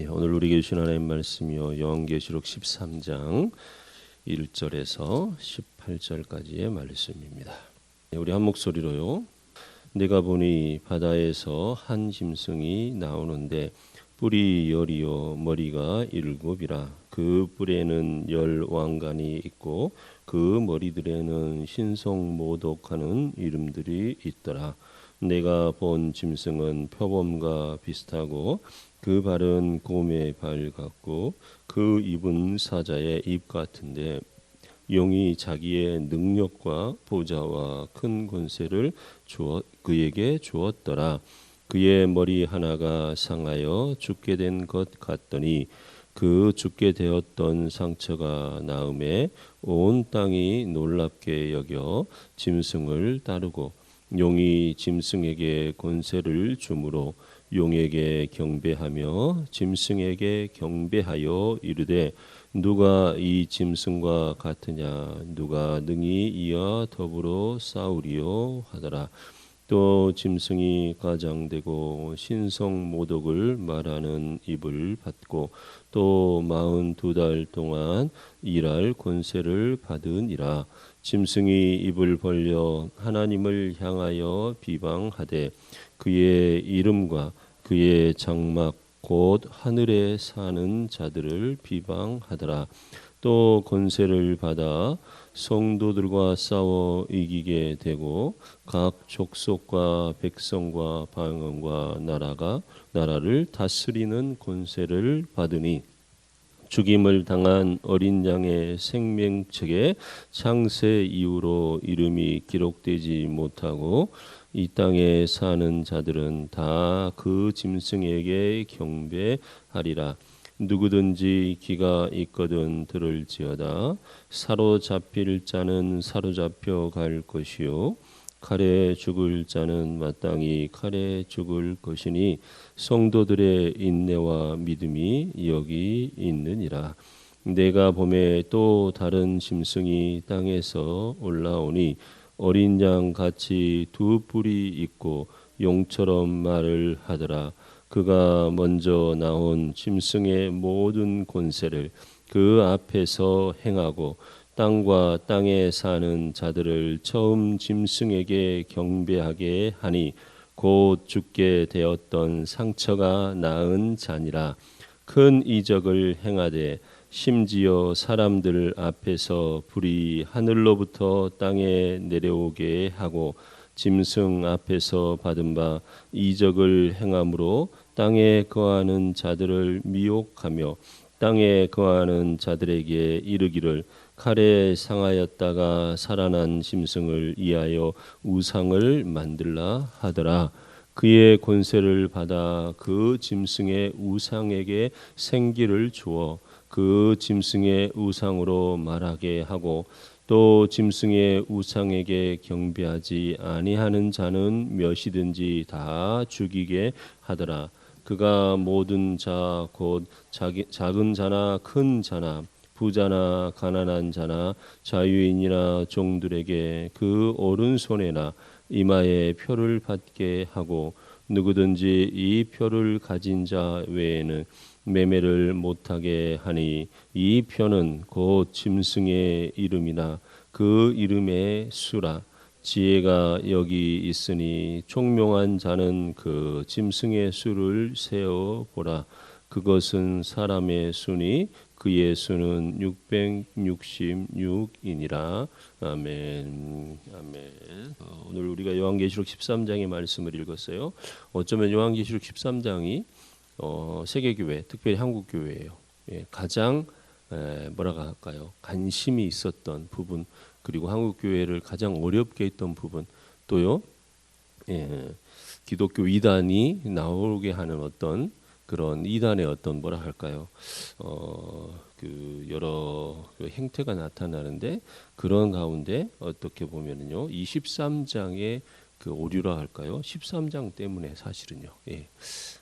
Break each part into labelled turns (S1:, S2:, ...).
S1: 오늘 우리에게 주신 하나님 말씀이요 요한계시록 13장 1절에서 18절까지의 말씀입니다. 우리 한 목소리로요. 내가 보니 바다에서 한 짐승이 나오는데 뿔이 열이요 머리가 일곱이라. 그 뿔에는 열 왕관이 있고 그 머리들에는 신성모독하는 이름들이 있더라. 내가 본 짐승은 표범과 비슷하고 그 발은 곰의 발 같고 그 입은 사자의 입 같은데 용이 자기의 능력과 보좌와 큰 권세를 그에게 주었더라. 그의 머리 하나가 상하여 죽게 된 것 같더니 그 죽게 되었던 상처가 나음에 온 땅이 놀랍게 여겨 짐승을 따르고 용이 짐승에게 권세를 주므로 용에게 경배하며 짐승에게 경배하여 이르되 누가 이 짐승과 같으냐 누가 능히 이와 더불어 싸우리요 하더라. 또 짐승이 가장되고 신성모독을 말하는 입을 받고 또 42달 동안 일할 권세를 받으니라. 짐승이 입을 벌려 하나님을 향하여 비방하되 그의 이름과 그의 장막 곧 하늘에 사는 자들을 비방하더라. 또 권세를 받아 성도들과 싸워 이기게 되고 각 족속과 백성과 방언과 나라를 다스리는 권세를 받으니 죽임을 당한 어린 양의 생명책에 창세 이후로 이름이 기록되지 못하고 이 땅에 사는 자들은 다 그 짐승에게 경배하리라. 누구든지 귀가 있거든 들을지어다. 사로잡힐 자는 사로잡혀 갈 것이요 칼에 죽을 자는 마땅히 칼에 죽을 것이니 성도들의 인내와 믿음이 여기 있느니라. 내가 봄에 또 다른 짐승이 땅에서 올라오니 어린 양 같이 두 뿔이 있고 용처럼 말을 하더라. 그가 먼저 나온 짐승의 모든 권세를 그 앞에서 행하고 땅과 땅에 사는 자들을 처음 짐승에게 경배하게 하니 곧 죽게 되었던 상처가 나은 자니라. 큰 이적을 행하되 심지어 사람들 앞에서 불이 하늘로부터 땅에 내려오게 하고 짐승 앞에서 받은 바 이적을 행함으로 땅에 거하는 자들을 미혹하며 땅에 거하는 자들에게 이르기를 칼에 상하였다가 살아난 짐승을 이하여 우상을 만들라 하더라. 그의 권세를 받아 그 짐승의 우상에게 생기를 주어 그 짐승의 우상으로 말하게 하고 또 짐승의 우상에게 경배하지 아니하는 자는 몇이든지 다 죽이게 하더라. 그가 모든 자 곧 작은 자나 큰 자나 부자나 가난한 자나 자유인이나 종들에게 그 오른손에나 이마에 표를 받게 하고 누구든지 이 표를 가진 자 외에는 매매를 못하게 하니 이 표는 곧 짐승의 이름이나 그 이름의 수라. 지혜가 여기 있으니 총명한 자는 그 짐승의 수를 세어 보라. 그것은 사람의 수니 그의 수는 666이니라. 아멘. 아멘. 오늘 우리가 요한계시록 13장의 말씀을 읽었어요. 어쩌면 요한계시록 13장이 세계교회, 특별히 한국교회예요. 가장 뭐라고 할까요? 관심이 있었던 부분, 그리고 한국교회를 가장 어렵게 했던 부분, 또요 기독교 이단이 나오게 하는 어떤 그런 이단의 어떤 뭐라 할까요? 그 여러 행태가 나타나는데 그런 가운데 어떻게 보면은요 23장의 그 오류라 할까요? 13장 때문에 사실은요.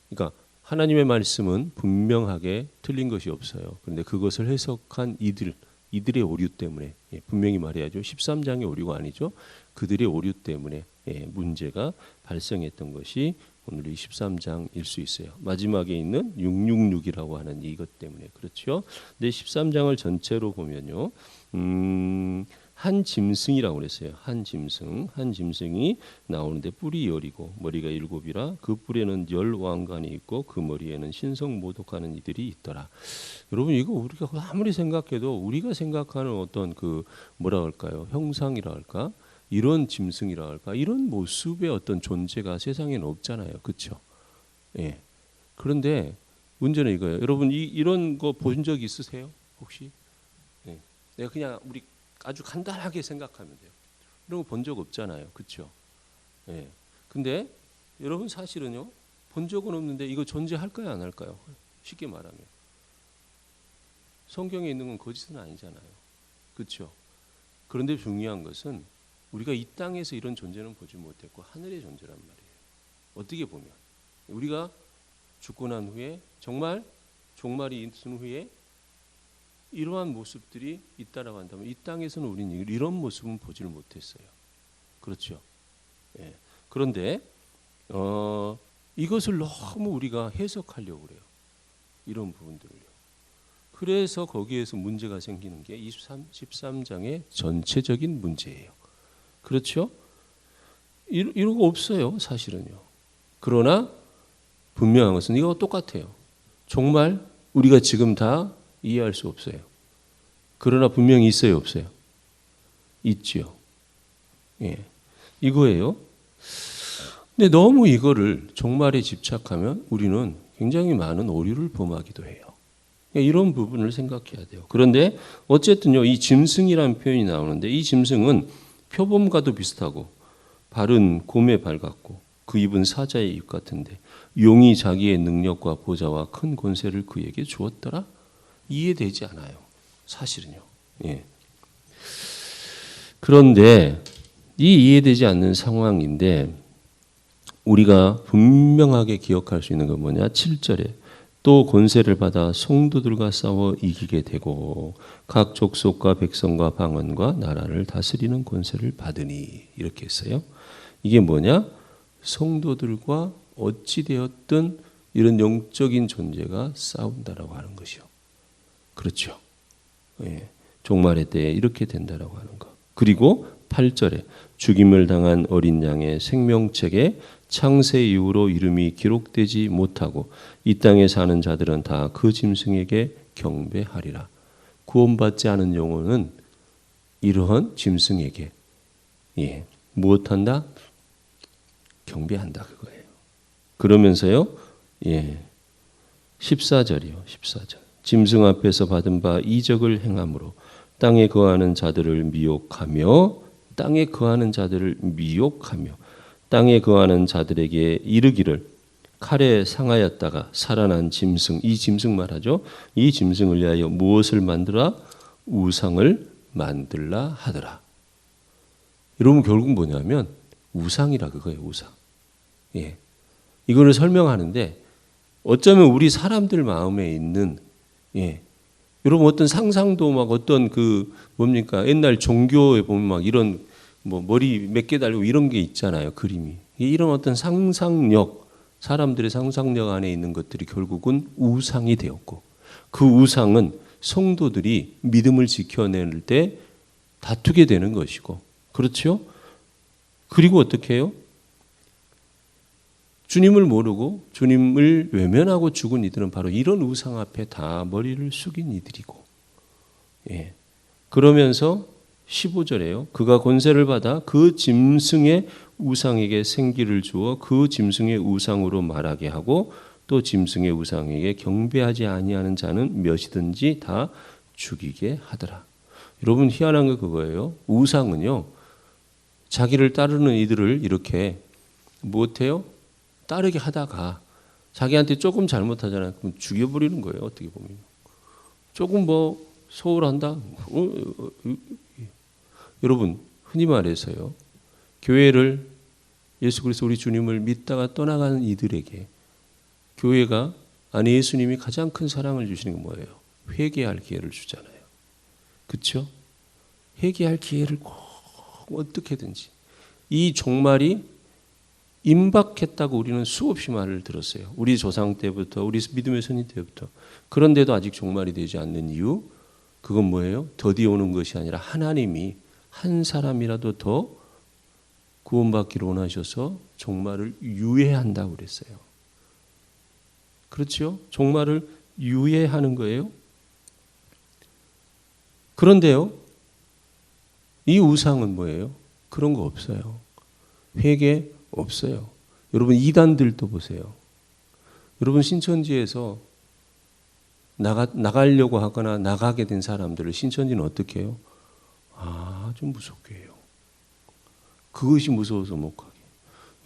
S1: 그러니까 하나님의 말씀은 분명하게 틀린 것이 없어요. 그런데 그것을 해석한 이들의 오류 때문에 분명히 말해야죠. 13장의 오류가 아니죠. 그들의 오류 때문에 문제가 발생했던 것이 오늘 23장일 수 있어요. 마지막에 있는 666이라고 하는 이것 때문에 그렇죠. 근데 13장을 전체로 보면요. 한 짐승이라고 그랬어요. 한 짐승이 나오는데 뿔이 10이고 머리가 7이라 그 뿔에는 10왕관이 있고 그 머리에는 신성모독하는 이들이 있더라. 여러분 이거 우리가 아무리 생각해도 우리가 생각하는 어떤 그 뭐라 할까요? 형상이라 할까? 이런 짐승이라 할까? 이런 모습의 어떤 존재가 세상에는 없잖아요. 그렇죠? 예. 그런데 문제는 이거예요. 여러분 이런 거 본 적 있으세요? 혹시? 예. 내가 그냥 우리 아주 간단하게 생각하면 돼요. 이런 거 본 적 없잖아요. 그렇죠? 예. 근데 여러분 사실은요. 본 적은 없는데 이거 존재할까요? 안 할까요? 쉽게 말하면. 성경에 있는 건 거짓은 아니잖아요. 그렇죠? 그런데 중요한 것은 우리가 이 땅에서 이런 존재는 보지 못했고 하늘의 존재란 말이에요. 어떻게 보면 우리가 죽고 난 후에 정말 종말이 있은 후에 이러한 모습들이 있다라고 한다면 이 땅에서는 우리는 이런 모습은 보지를 못했어요. 그렇죠? 예. 그런데 이것을 너무 우리가 해석하려고 그래요. 이런 부분들을요. 그래서 거기에서 문제가 생기는 게 13장의 전체적인 문제예요. 그렇죠? 이런 거 없어요. 사실은요. 그러나 분명한 것은 이거 똑같아요. 정말 우리가 지금 다 이해할 수 없어요. 그러나 분명히 있어요, 없어요? 있지요. 예, 이거예요. 근데 너무 이거를 종말에 집착하면 우리는 굉장히 많은 오류를 범하기도 해요. 이런 부분을 생각해야 돼요. 그런데 어쨌든요, 이 짐승이라는 표현이 나오는데 이 짐승은 표범과도 비슷하고 발은 곰의 발 같고 그 입은 사자의 입 같은데 용이 자기의 능력과 보좌와 큰 권세를 그에게 주었더라? 이해되지 않아요. 사실은요. 예. 그런데 이 이해되지 않는 상황인데 우리가 분명하게 기억할 수 있는 건 뭐냐? 7절에 또 권세를 받아 성도들과 싸워 이기게 되고 각 족속과 백성과 방언과 나라를 다스리는 권세를 받으니 이렇게 했어요. 이게 뭐냐? 성도들과 어찌되었든 이런 영적인 존재가 싸운다라고 하는 것이요. 그렇죠. 예. 종말의 때에 이렇게 된다라고 하는 것. 그리고 8절에 죽임을 당한 어린 양의 생명책에 창세 이후로 이름이 기록되지 못하고 이 땅에 사는 자들은 다 그 짐승에게 경배하리라. 구원받지 않은 영혼은 이러한 짐승에게 무엇한다? 경배한다 그거예요. 그러면서요. 14절이요. 14절. 짐승 앞에서 받은 바 이적을 행함으로 땅에 거하는 자들을 미혹하며 땅에 거하는 자들에게 이르기를 칼에 상하였다가 살아난 짐승, 이 짐승 말하죠. 이 짐승을 위하여 무엇을 만들라? 우상을 만들라 하더라. 여러분 결국 뭐냐면 우상이라 그거예요. 우상. 예. 이거를 설명하는데 어쩌면 우리 사람들 마음에 있는 여러분 어떤 상상도 막 어떤 그 뭡니까? 옛날 종교에 보면 막 이런 뭐 머리 몇 개 달고 이런 게 있잖아요. 그림이. 이런 어떤 상상력, 사람들의 상상력 안에 있는 것들이 결국은 우상이 되었고 그 우상은 성도들이 믿음을 지켜낼 때 다투게 되는 것이고 그렇죠? 그리고 어떻게 해요? 주님을 모르고 주님을 외면하고 죽은 이들은 바로 이런 우상 앞에 다 머리를 숙인 이들이고 그러면서 15절에요. 그가 권세를 받아 그 짐승의 우상에게 생기를 주어 그 짐승의 우상으로 말하게 하고 또 짐승의 우상에게 경배하지 아니하는 자는 몇이든지 다 죽이게 하더라. 여러분 희한한 거 그거예요. 우상은요. 자기를 따르는 이들을 이렇게 못해요? 따르게 하다가 자기한테 조금 잘못하잖아요. 그럼 죽여버리는 거예요. 어떻게 보면. 조금 뭐 소홀한다? 여러분 흔히 말해서요. 교회를 예수 그리스도 우리 주님을 믿다가 떠나가는 이들에게 교회가 아니 예수님이 가장 큰 사랑을 주시는 게 뭐예요? 회개할 기회를 주잖아요. 그렇죠? 회개할 기회를 꼭 어떻게든지 이 종말이 임박했다고 우리는 수없이 말을 들었어요. 우리 조상 때부터, 우리 믿음의 선인 때부터. 그런데도 아직 종말이 되지 않는 이유, 그건 뭐예요? 더디 오는 것이 아니라 하나님이 한 사람이라도 더 구원받기를 원하셔서 종말을 유예한다고 그랬어요. 그렇죠? 종말을 유예하는 거예요. 그런데요, 이 우상은 뭐예요? 그런 거 없어요. 회개 없어요. 여러분 이단들도 보세요. 여러분 신천지에서 나가려고 하거나 나가게 된 사람들을 신천지는 어떻게 해요? 아주 무섭게 해요. 그것이 무서워서 못 가게.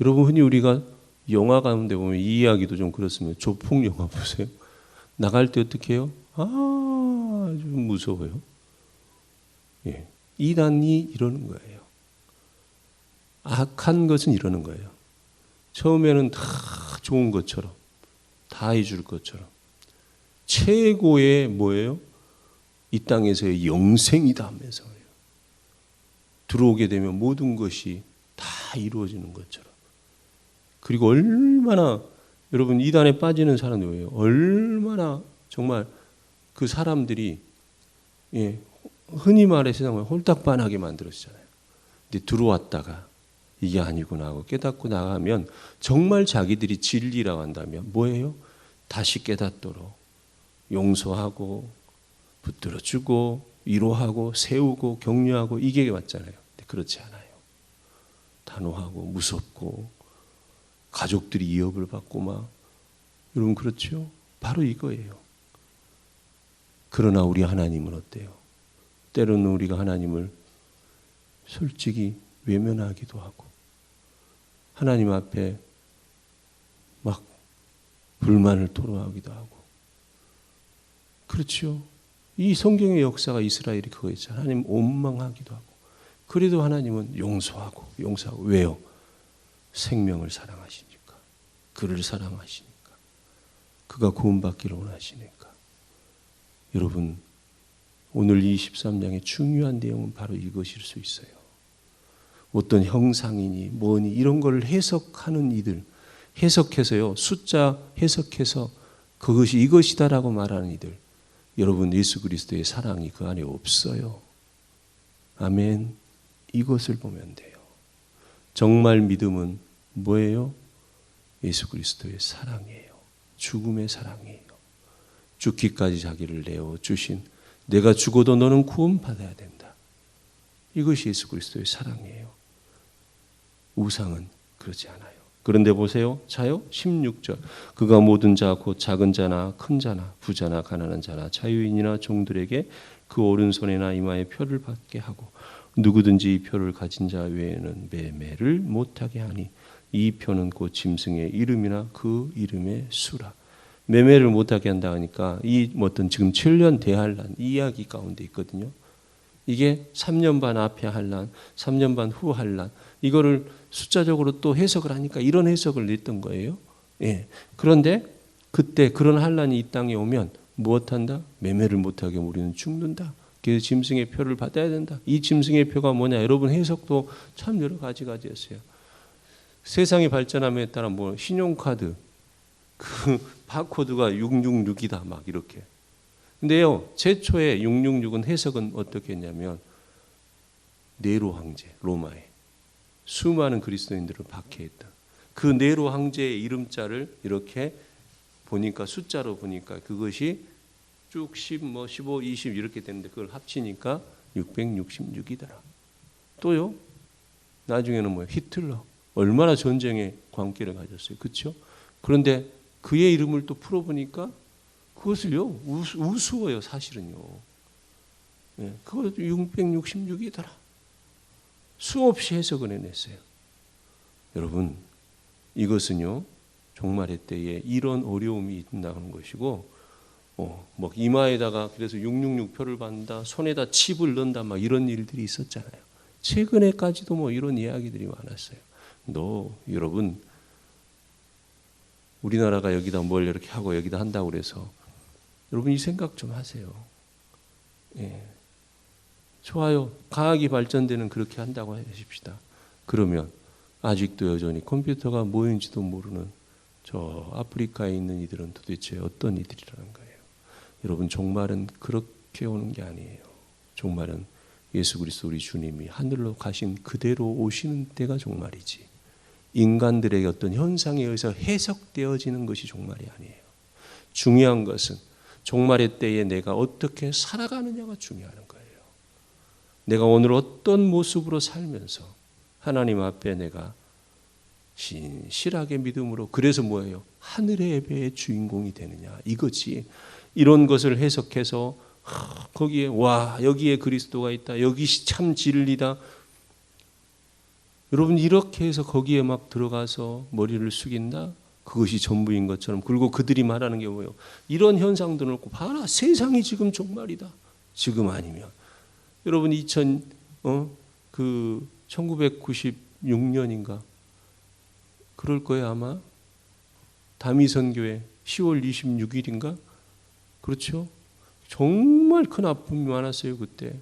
S1: 여러분 흔히 우리가 영화 가운데 보면 이 이야기도 좀 그렇습니다. 조폭 영화 보세요. 나갈 때 어떻게 해요? 아주 무서워요. 예. 이단이 이러는 거예요. 악한 것은 이러는 거예요. 처음에는 다 좋은 것처럼, 다 해줄 것처럼. 최고의 뭐예요? 이 땅에서의 영생이다 하면서 들어오게 되면 모든 것이 다 이루어지는 것처럼. 그리고 얼마나 여러분 이단에 빠지는 사람이 뭐예요? 얼마나 정말 그 사람들이 흔히 말해 세상을 홀딱반하게 만들었잖아요. 근데 들어왔다가 이게 아니구나 하고 깨닫고 나가면 정말 자기들이 진리라고 한다면 뭐예요? 다시 깨닫도록 용서하고 붙들어주고 위로하고 세우고 격려하고 이게 맞잖아요. 근데 그렇지 않아요. 단호하고 무섭고 가족들이 이업을 받고 막 여러분 그렇죠? 바로 이거예요. 그러나 우리 하나님은 어때요? 때로는 우리가 하나님을 솔직히 외면하기도 하고 하나님 앞에 막 불만을 토로하기도 하고 그렇죠? 이 성경의 역사가 이스라엘이 그거 있잖아요. 하나님 원망하기도 하고 그래도 하나님은 용서하고 왜요? 생명을 사랑하시니까 그를 사랑하시니까 그가 구원받기를 원하시니까. 여러분 오늘 이 13장의 중요한 내용은 바로 이것일 수 있어요. 어떤 형상이니 뭐니 이런 걸 해석하는 이들 해석해서요 숫자 해석해서 그것이 이것이다라고 말하는 이들 여러분 예수 그리스도의 사랑이 그 안에 없어요. 아멘. 이것을 보면 돼요. 정말 믿음은 뭐예요? 예수 그리스도의 사랑이에요. 죽음의 사랑이에요. 죽기까지 자기를 내어주신 내가 죽어도 너는 구원받아야 된다. 이것이 예수 그리스도의 사랑이에요. 우상은 그렇지 않아요. 그런데 보세요. 자요 16절 그가 모든 자 곧 작은 자나 큰 자나 부자나 가난한 자나 자유인이나 종들에게 그 오른손이나 이마에 표를 받게 하고 누구든지 이 표를 가진 자 외에는 매매를 못하게 하니 이 표는 곧 짐승의 이름이나 그 이름의 수라. 매매를 못하게 한다 하니까 이 어떤 지금 7년 대환란 이 이야기 가운데 있거든요. 이게 3년 반 앞에 환란, 3년 반 후 환란 이거를 숫자적으로 또 해석을 하니까 이런 해석을 냈던 거예요. 예. 그런데 그때 그런 환란이 이 땅에 오면 무엇한다? 매매를 못하게 우리는 죽는다. 그래서 짐승의 표를 받아야 된다. 이 짐승의 표가 뭐냐? 여러분 해석도 참 여러 가지였어요. 세상이 발전함에 따라 뭐 신용카드 그 바코드가 666이다 막 이렇게. 근데요 최초의 666은 해석은 어떻게 했냐면 네로 황제 로마에 수많은 그리스도인들을 박해했다. 그 네로 황제의 이름자를 이렇게 보니까 숫자로 보니까 그것이 쭉 10, 15, 20 이렇게 되는데 그걸 합치니까 666이더라. 또요 나중에는 뭐예요? 히틀러 얼마나 전쟁에 관계를 가졌어요. 그렇죠? 그런데 그의 이름을 또 풀어보니까 그것을요 우스워요 사실은요. 예, 그거 666이더라. 수없이 해석을 해냈어요. 여러분 이것은요 종말의 때에 이런 어려움이 있다는 것이고 뭐 이마에다가 그래서 666표를 받는다 손에다 칩을 넣는다 막 이런 일들이 있었잖아요. 최근에까지도 뭐 이런 이야기들이 많았어요. 여러분 우리나라가 여기다 뭘 이렇게 하고 여기다 한다고 그래서 여러분 이 생각 좀 하세요. 예. 좋아요. 과학이 발전되는 그렇게 한다고 하십시다. 그러면 아직도 여전히 컴퓨터가 뭐인지도 모르는 저 아프리카에 있는 이들은 도대체 어떤 이들이라는 거예요. 여러분, 종말은 그렇게 오는 게 아니에요. 종말은 예수 그리스도 우리 주님이 하늘로 가신 그대로 오시는 때가 종말이지, 인간들에게 어떤 현상에 의해서 해석되어지는 것이 종말이 아니에요. 중요한 것은 종말의 때에 내가 어떻게 살아가느냐가 중요한 거예요. 내가 오늘 어떤 모습으로 살면서 하나님 앞에 내가 신실하게 믿음으로, 그래서 뭐예요? 하늘의 예배의 주인공이 되느냐, 이거지. 이런 것을 해석해서 거기에 와, 여기에 그리스도가 있다, 여기 참 진리다, 여러분 이렇게 해서 거기에 막 들어가서 머리를 숙인다, 그것이 전부인 것처럼. 그리고 그들이 말하는 게 뭐예요? 이런 현상들을 놓고 봐라, 세상이 지금 종말이다. 지금 아니면 여러분 1996년인가 그럴 거예요 아마, 다미선교회 10월 26일인가, 그렇죠? 정말 큰 아픔이 많았어요 그때.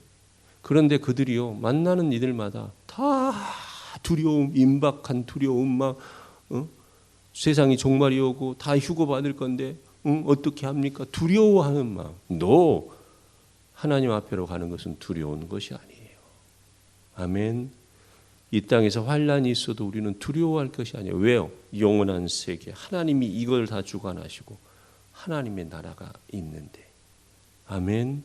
S1: 그런데 그들이요, 만나는 이들마다 다 두려움, 임박한 두려움, 막 세상이 종말이 오고 다 휴거 받을 건데 어떻게 합니까? 두려워하는 마음. 너 하나님 앞으로 가는 것은 두려운 것이 아니에요. 아멘. 이 땅에서 환난이 있어도 우리는 두려워할 것이 아니에요. 왜요? 영원한 세계, 하나님이 이걸 다 주관하시고 하나님의 나라가 있는데. 아멘.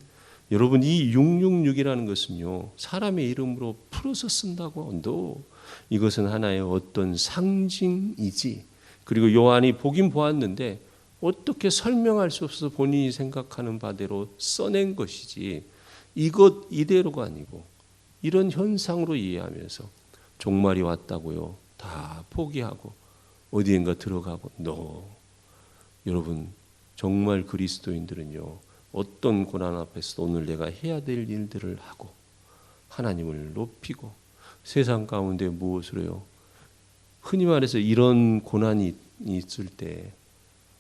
S1: 여러분, 이 666이라는 것은요, 사람의 이름으로 풀어서 쓴다고 한도 이것은 하나의 어떤 상징이지. 그리고 요한이 보긴 보았는데 어떻게 설명할 수 없어서 본인이 생각하는 바대로 써낸 것이지, 이것 이대로가 아니고 이런 현상으로 이해하면서 종말이 왔다고요 다 포기하고 어디엔가 들어가고. 여러분, 정말 그리스도인들은요, 어떤 고난 앞에서 오늘 내가 해야 될 일들을 하고 하나님을 높이고 세상 가운데 무엇을 해요? 흔히 말해서 이런 고난이 있을 때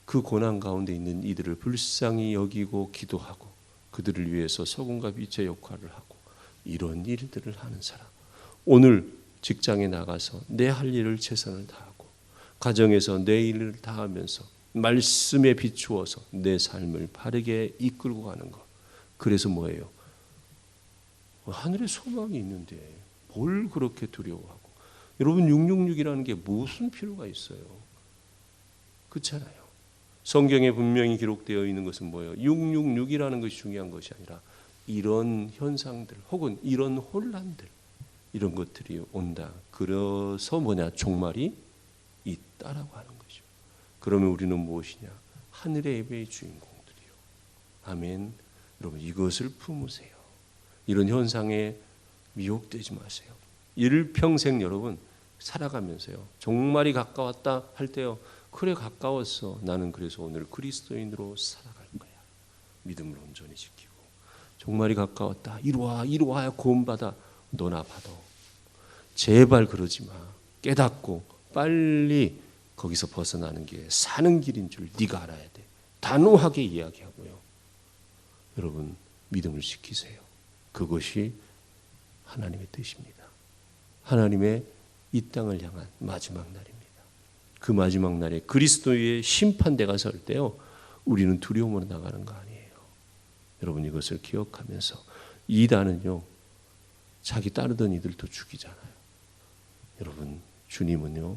S1: 그 고난 가운데 있는 이들을 불쌍히 여기고 기도하고 그들을 위해서 소금과 빛의 역할을 하고 이런 일들을 하는 사람. 오늘 직장에 나가서 내 할 일을 최선을 다하고 가정에서 내 일을 다하면서 말씀에 비추어서 내 삶을 바르게 이끌고 가는 것. 그래서 뭐예요? 하늘에 소망이 있는데 뭘 그렇게 두려워하고. 여러분, 666이라는 게 무슨 필요가 있어요? 그렇잖아요. 성경에 분명히 기록되어 있는 것은 뭐예요? 666이라는 것이 중요한 것이 아니라 이런 현상들 혹은 이런 혼란들, 이런 것들이 온다. 그래서 뭐냐? 종말이 있다라고 하는 거죠. 그러면 우리는 무엇이냐? 하늘의 예배의 주인공들이요. 아멘. 여러분, 이것을 품으세요. 이런 현상에 미혹되지 마세요. 일평생 여러분 살아가면서요, 종말이 가까웠다 할 때요, 그래 가까웠어, 나는 그래서 오늘 그리스도인으로 살아갈 거야. 믿음을 온전히 지키고. 종말이 가까웠다, 이리와 구원받아, 너나 받아. 제발 그러지 마. 깨닫고 빨리 거기서 벗어나는 게 사는 길인 줄 네가 알아야 돼. 단호하게 이야기하고요. 여러분, 믿음을 지키세요. 그것이 하나님의 뜻입니다. 하나님의 이 땅을 향한 마지막 날입니다. 그 마지막 날에 그리스도의 심판대가 설 때요, 우리는 두려움으로 나가는 거 아니에요. 여러분, 이것을 기억하면서 이단은요, 자기 따르던 이들도 죽이잖아요. 여러분, 주님은요,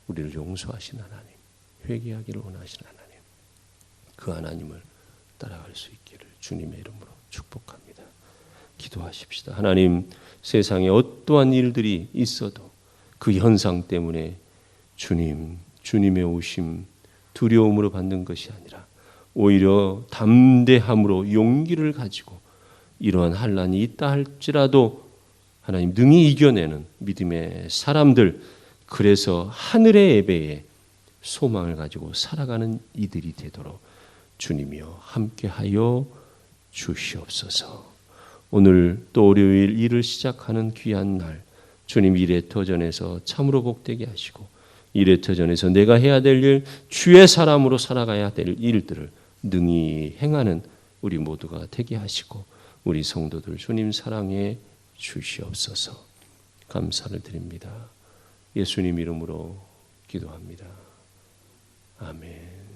S1: 우리를 용서하신 하나님, 회개하기를 원하신 하나님, 그 하나님을 따라갈 수 있기를 주님의 이름으로 축복합니다. 기도하십시다. 하나님, 세상에 어떠한 일들이 있어도 그 현상 때문에 주님의 오심 두려움으로 받는 것이 아니라 오히려 담대함으로 용기를 가지고 이러한 환난이 있다 할지라도 하나님 능히 이겨내는 믿음의 사람들, 그래서 하늘의 예배에 소망을 가지고 살아가는 이들이 되도록 주님이여 함께하여 주시옵소서. 오늘 또 월요일 일을 시작하는 귀한 날, 주님 일회터전에서 참으로 복되게 하시고 일회터전에서 내가 해야 될 일, 주의 사람으로 살아가야 될 일들을 능히 행하는 우리 모두가 되게 하시고 우리 성도들 주님 사랑해 주시옵소서. 감사를 드립니다. 예수님 이름으로 기도합니다. 아멘.